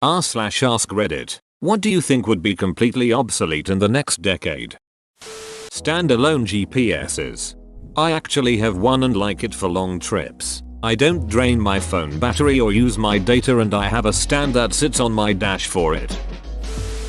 r/ask Reddit. What do you think would be completely obsolete in the next decade? Standalone GPSs. I actually have one and like it for long trips. I don't drain my phone battery or use my data, and I have a stand that sits on my dash for it.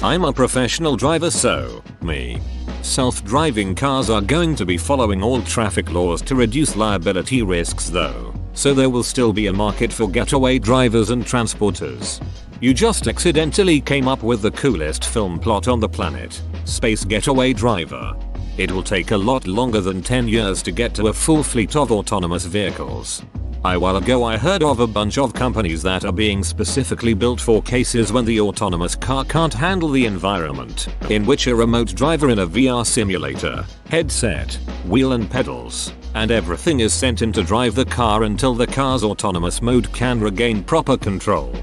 I'm a professional driver, so me. Self-driving cars are going to be following all traffic laws to reduce liability risks though, so there will still be a market for getaway drivers and transporters. You just accidentally came up with the coolest film plot on the planet. Space Getaway Driver. It will take a lot longer than 10 years to get to a full fleet of autonomous vehicles. A while ago I heard of a bunch of companies that are being specifically built for cases when the autonomous car can't handle the environment, in which a remote driver in a VR simulator, headset, wheel and pedals, and everything is sent in to drive the car until the car's autonomous mode can regain proper control.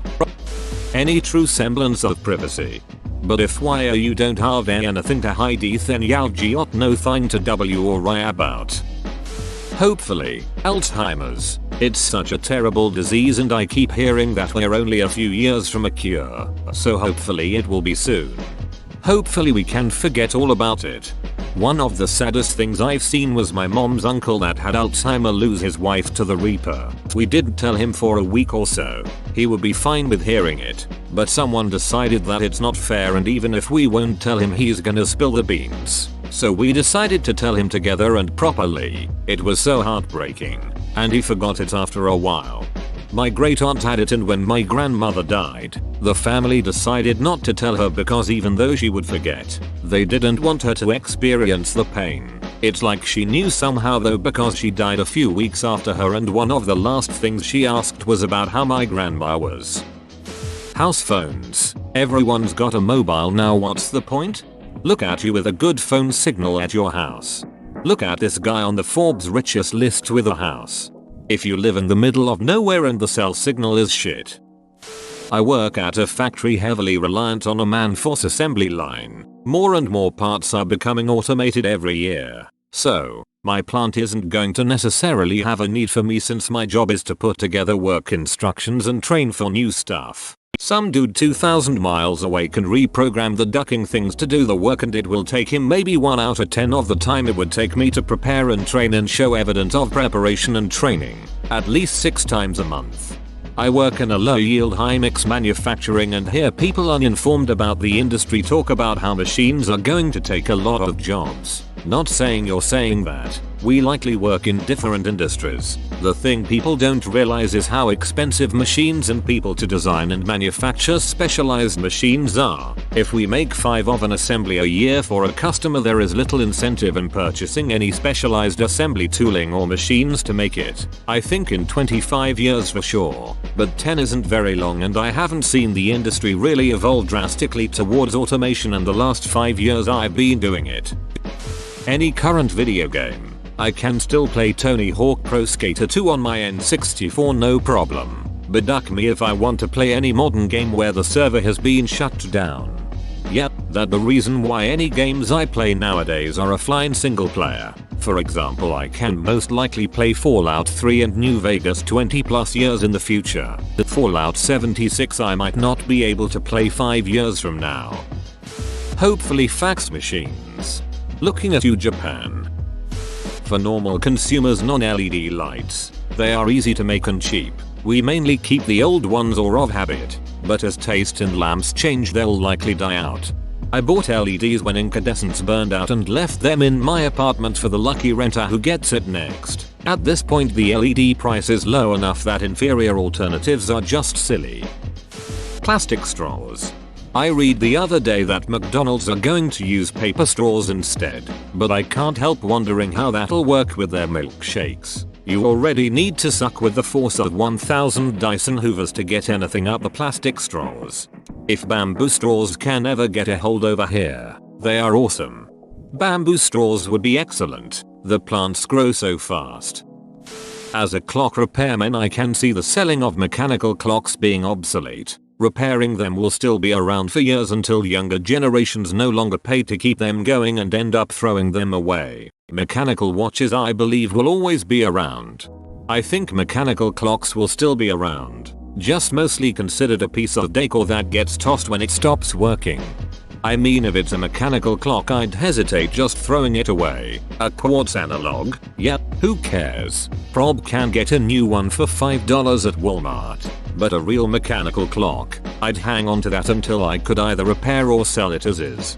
Any true semblance of privacy. But if you don't have anything to hide, then you've got no thing to worry about. Hopefully, Alzheimer's. It's such a terrible disease and I keep hearing that we're only a few years from a cure, so hopefully it will be soon. Hopefully we can forget all about it. One of the saddest things I've seen was my mom's uncle that had Alzheimer lose his wife to the Reaper. We didn't tell him for a week or so. He would be fine with hearing it, but someone decided that it's not fair, and even if we won't tell him, he's gonna spill the beans. So we decided to tell him together and properly. It was so heartbreaking, and he forgot it after a while. My great aunt had it, and when my grandmother died, the family decided not to tell her because even though she would forget, they didn't want her to experience the pain. It's like she knew somehow though, because she died a few weeks after her, and one of the last things she asked was about how my grandma was. House phones. Everyone's got a mobile now, what's the point? Look at you with a good phone signal at your house. Look at this guy on the Forbes richest list with a house. If you live in the middle of nowhere and the cell signal is shit. I work at a factory heavily reliant on a man-force assembly line. More and more parts are becoming automated every year. So, my plant isn't going to necessarily have a need for me, since my job is to put together work instructions and train for new stuff. Some dude 2,000 miles away can reprogram the ducking things to do the work, and it will take him maybe 1 out of 10 of the time it would take me to prepare and train and show evidence of preparation and training, at least 6 times a month. I work in a low yield high mix manufacturing and hear people uninformed about the industry talk about how machines are going to take a lot of jobs. Not saying you're saying that. We likely work in different industries. The thing people don't realize is how expensive machines and people to design and manufacture specialized machines are. If we make 5 of an assembly a year for a customer, there is little incentive in purchasing any specialized assembly tooling or machines to make it. I think in 25 years for sure. But 10 isn't very long, and I haven't seen the industry really evolve drastically towards automation in the last 5 years I've been doing it. Any current video game. I can still play Tony Hawk Pro Skater 2 on my N64 no problem. But duck me if I want to play any modern game where the server has been shut down. Yep, that's the reason why any games I play nowadays are offline single player. For example, I can most likely play Fallout 3 and New Vegas 20 plus years in the future. Fallout 76 I might not be able to play 5 years from now. Hopefully fax machines. Looking at you, Japan. For normal consumers, non-LED lights. They are easy to make and cheap. We mainly keep the old ones or of habit, but as taste and lamps change they'll likely die out. I bought LEDs when incandescents burned out and left them in my apartment for the lucky renter who gets it next. At this point the LED price is low enough that inferior alternatives are just silly. Plastic straws. I read the other day that McDonald's are going to use paper straws instead, but I can't help wondering how that'll work with their milkshakes. You already need to suck with the force of 1000 Dyson Hoovers to get anything up the plastic straws. If bamboo straws can ever get a hold over here, they are awesome. Bamboo straws would be excellent. The plants grow so fast. As a clock repairman, I can see the selling of mechanical clocks being obsolete. Repairing them will still be around for years until younger generations no longer pay to keep them going and end up throwing them away. Mechanical watches I believe will always be around. I think mechanical clocks will still be around, just mostly considered a piece of decor that gets tossed when it stops working. I mean, if it's a mechanical clock, I'd hesitate just throwing it away. A quartz analog? Yep, who cares? Prob can get a new one for $5 at Walmart. But a real mechanical clock, I'd hang on to that until I could either repair or sell it as is.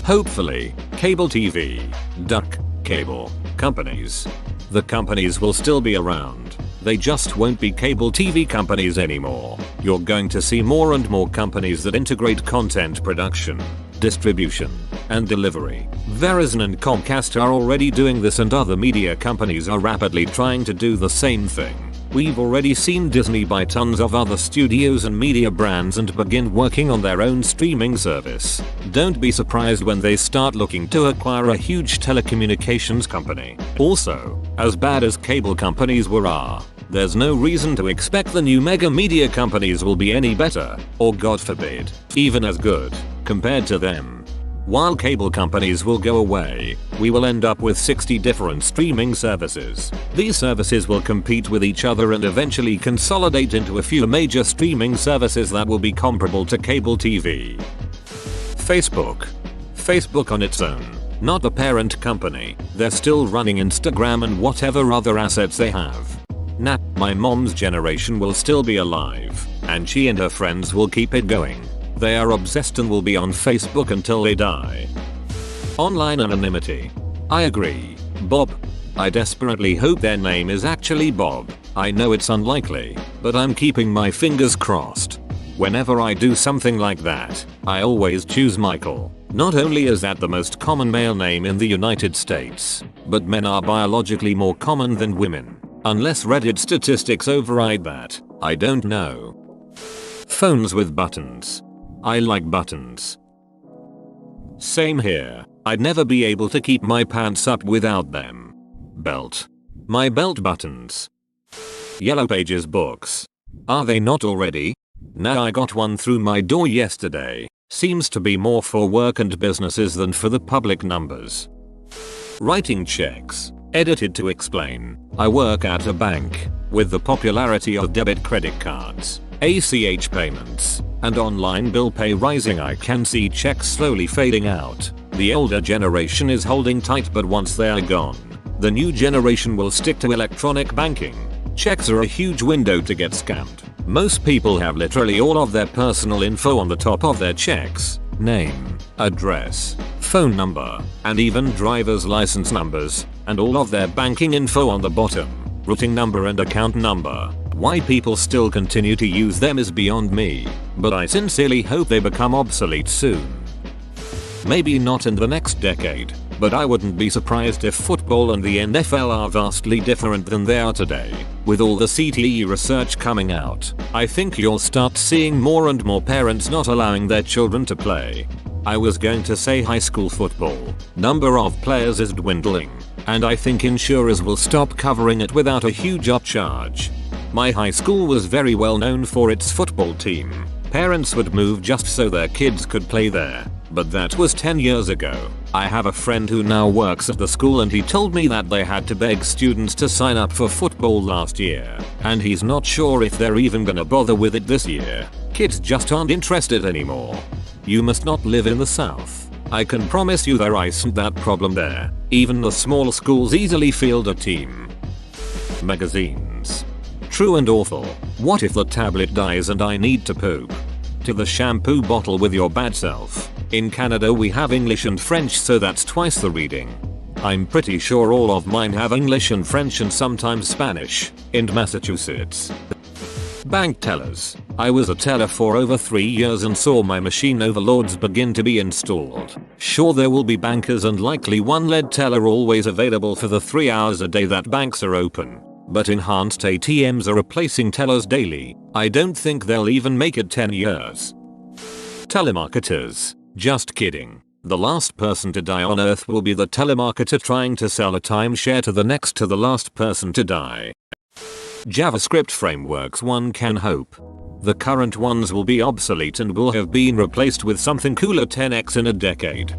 Hopefully, cable TV, duck, cable, companies. The companies will still be around. They just won't be cable TV companies anymore. You're going to see more and more companies that integrate content production, distribution, and delivery. Verizon and Comcast are already doing this, and other media companies are rapidly trying to do the same thing. We've already seen Disney buy tons of other studios and media brands and begin working on their own streaming service. Don't be surprised when they start looking to acquire a huge telecommunications company. Also, as bad as cable companies are, there's no reason to expect the new mega media companies will be any better, or God forbid, even as good, compared to them. While cable companies will go away, we will end up with 60 different streaming services. These services will compete with each other and eventually consolidate into a few major streaming services that will be comparable to cable TV. Facebook on its own, not the parent company. They're still running Instagram and whatever other assets they have. Nah, my mom's generation will still be alive, and she and her friends will keep it going. They are obsessed and will be on Facebook until they die. Online anonymity. I agree. Bob. I desperately hope their name is actually Bob. I know it's unlikely, but I'm keeping my fingers crossed. Whenever I do something like that, I always choose Michael. Not only is that the most common male name in the United States, but men are biologically more common than women. Unless Reddit statistics override that, I don't know. Phones with buttons. I like buttons. Same here. I'd never be able to keep my pants up without them. Belt. My belt buttons. Yellow Pages books. Are they not already? Nah, I got one through my door yesterday. Seems to be more for work and businesses than for the public numbers. Writing checks. Edited to explain. I work at a bank. With the popularity of debit credit cards, ACH payments, and online bill pay rising, I can see checks slowly fading out. The older generation is holding tight, but once they are gone, the new generation will stick to electronic banking. Checks are a huge window to get scammed. Most people have literally all of their personal info on the top of their checks. Name, address, phone number, and even driver's license numbers, and all of their banking info on the bottom. Routing number and account number. Why people still continue to use them is beyond me, but I sincerely hope they become obsolete soon. Maybe not in the next decade, but I wouldn't be surprised if football and the NFL are vastly different than they are today. With all the CTE research coming out, I think you'll start seeing more and more parents not allowing their children to play. I was going to say high school football. Number of players is dwindling, and I think insurers will stop covering it without a huge upcharge. My high school was very well known for its football team. Parents would move just so their kids could play there, but that was 10 years ago. I have a friend who now works at the school, and he told me that they had to beg students to sign up for football last year, and he's not sure if they're even gonna bother with it this year. Kids just aren't interested anymore. You must not live in the South. I can promise you there isn't that problem there. Even the small schools easily field a team. Magazines. True and awful. What if the tablet dies and I need to poop? To the shampoo bottle with your bad self. In Canada we have English and French, so that's twice the reading. I'm pretty sure all of mine have English and French and sometimes Spanish. In Massachusetts. Bank tellers. I was a teller for over 3 years and saw my machine overlords begin to be installed. Sure, there will be bankers and likely one lead teller always available for the 3 hours a day that banks are open. But enhanced ATMs are replacing tellers daily. I don't think they'll even make it 10 years. Telemarketers. Just kidding. The last person to die on Earth will be the telemarketer trying to sell a timeshare to the next to the last person to die. JavaScript frameworks, one can hope. The current ones will be obsolete and will have been replaced with something cooler 10x in a decade.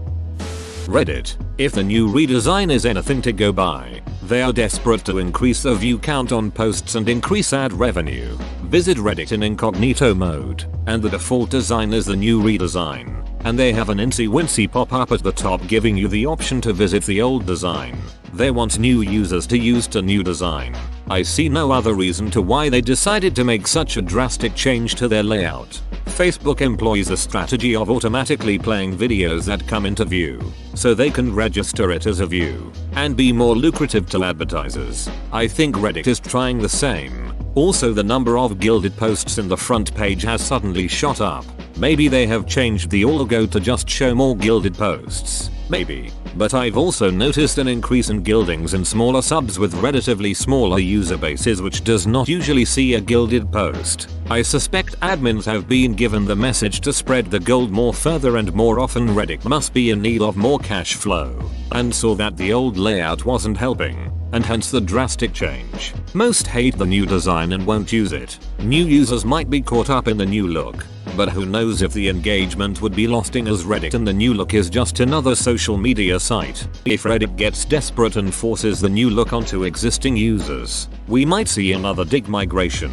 Reddit. If the new redesign is anything to go by, They are desperate to increase the view count on posts and increase ad revenue. Visit Reddit in incognito mode, and the default design is the new redesign. And they have an incy-wincy pop-up at the top giving you the option to visit the old design. They want new users to use the new design. I see no other reason to why they decided to make such a drastic change to their layout. Facebook employs a strategy of automatically playing videos that come into view, so they can register it as a view, and be more lucrative to advertisers. I think Reddit is trying the same. Also, the number of gilded posts in the front page has suddenly shot up. Maybe they have changed the algo to just show more gilded posts. Maybe. But I've also noticed an increase in gildings in smaller subs with relatively smaller user bases which does not usually see a gilded post. I suspect admins have been given the message to spread the gold more further and more often. Reddit must be in need of more cash flow, and saw that the old layout wasn't helping, and hence the drastic change. Most hate the new design and won't use it. New users might be caught up in the new look, but who knows if the engagement would be lost in as Reddit and the new look is just another social media site. If Reddit gets desperate and forces the new look onto existing users, we might see another dig migration.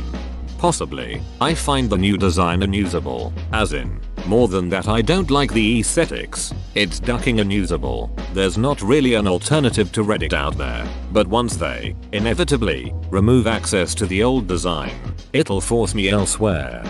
Possibly. I find the new design unusable, as in, more than that I don't like the aesthetics. It's ducking unusable. There's not really an alternative to Reddit out there, but once they, inevitably, remove access to the old design, it'll force me elsewhere.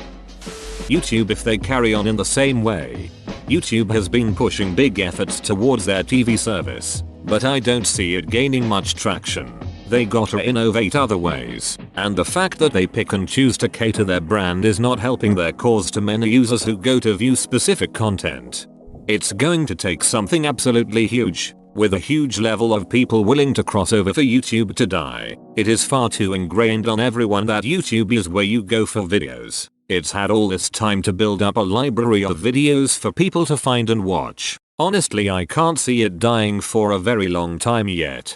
YouTube if they carry on in the same way. YouTube has been pushing big efforts towards their TV service, but I don't see it gaining much traction. They gotta innovate other ways, and the fact that they pick and choose to cater their brand is not helping their cause to many users who go to view specific content. It's going to take something absolutely huge, with a huge level of people willing to cross over for YouTube to die. It is far too ingrained on everyone that YouTube is where you go for videos. It's had all this time to build up a library of videos for people to find and watch. Honestly, I can't see it dying for a very long time yet.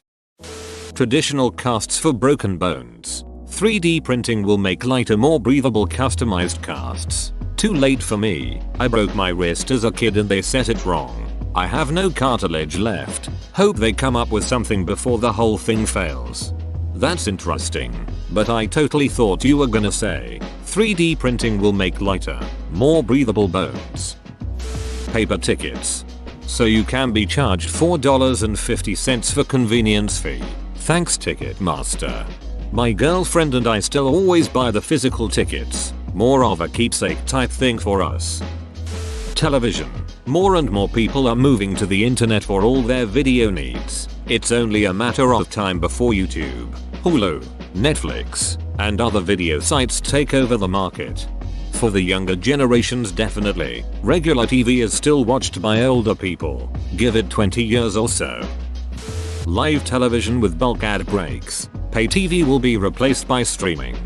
Traditional casts for broken bones. 3D printing will make lighter, more breathable customized casts. Too late for me. I broke my wrist as a kid and they set it wrong. I have no cartilage left. Hope they come up with something before the whole thing fails. That's interesting, but I totally thought you were gonna say 3D printing will make lighter, more breathable bones. Paper tickets. So you can be charged $4.50 for convenience fee. Thanks Ticketmaster. My girlfriend and I still always buy the physical tickets. More of a keepsake type thing for us. Television. More and more people are moving to the internet for all their video needs. It's only a matter of time before YouTube, Hulu, Netflix, and other video sites take over the market. For the younger generations definitely, regular TV is still watched by older people. Give it 20 years or so. Live television with bulk ad breaks. Pay TV will be replaced by streaming.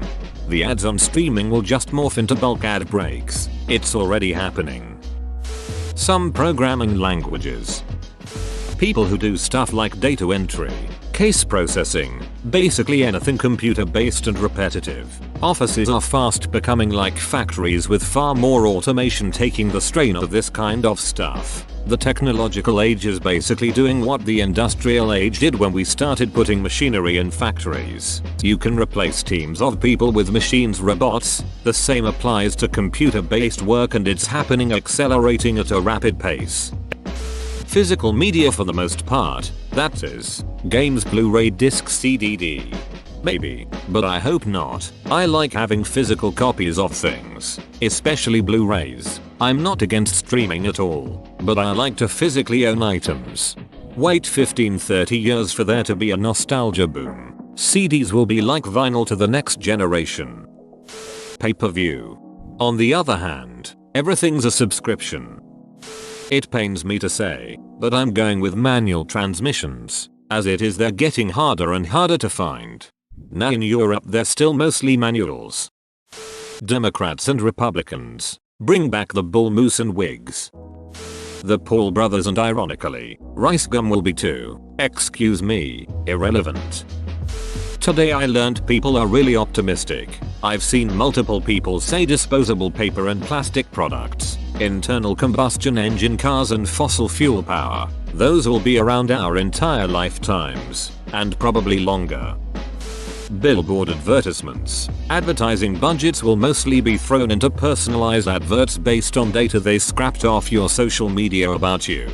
The ads on streaming will just morph into bulk ad breaks. It's already happening. Some programming languages. People who do stuff like data entry, case processing, basically anything computer based and repetitive. Offices are fast becoming like factories with far more automation taking the strain of this kind of stuff. The technological age is basically doing what the industrial age did when we started putting machinery in factories. You can replace teams of people with machines, robots. The same applies to computer-based work and it's happening, accelerating at a rapid pace. Physical media for the most part, that is, games, Blu-ray discs, DVD. Maybe, but I hope not. I like having physical copies of things, especially Blu-rays. I'm not against streaming at all, but I like to physically own items. Wait 15-30 years for there to be a nostalgia boom. CDs will be like vinyl to the next generation. Pay-per-view. On the other hand, everything's a subscription. It pains me to say, but I'm going with manual transmissions. As it is, they're getting harder and harder to find. Now in Europe they're still mostly manuals. Democrats and Republicans. Bring back the bull moose and wigs. The Paul brothers and ironically, Rice Gum will be too. Excuse me, irrelevant. Today I learned people are really optimistic. I've seen multiple people say disposable paper and plastic products, internal combustion engine cars and fossil fuel power. Those will be around our entire lifetimes. and probably longer. Billboard advertisements. Advertising budgets will mostly be thrown into personalized adverts based on data they scrapped off your social media about you.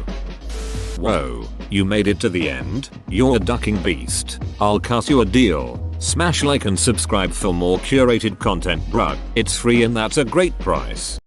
Whoa, you made it to the end? You're a ducking beast. I'll cut you a deal. Smash like and subscribe for more curated content, bruh. It's free and that's a great price.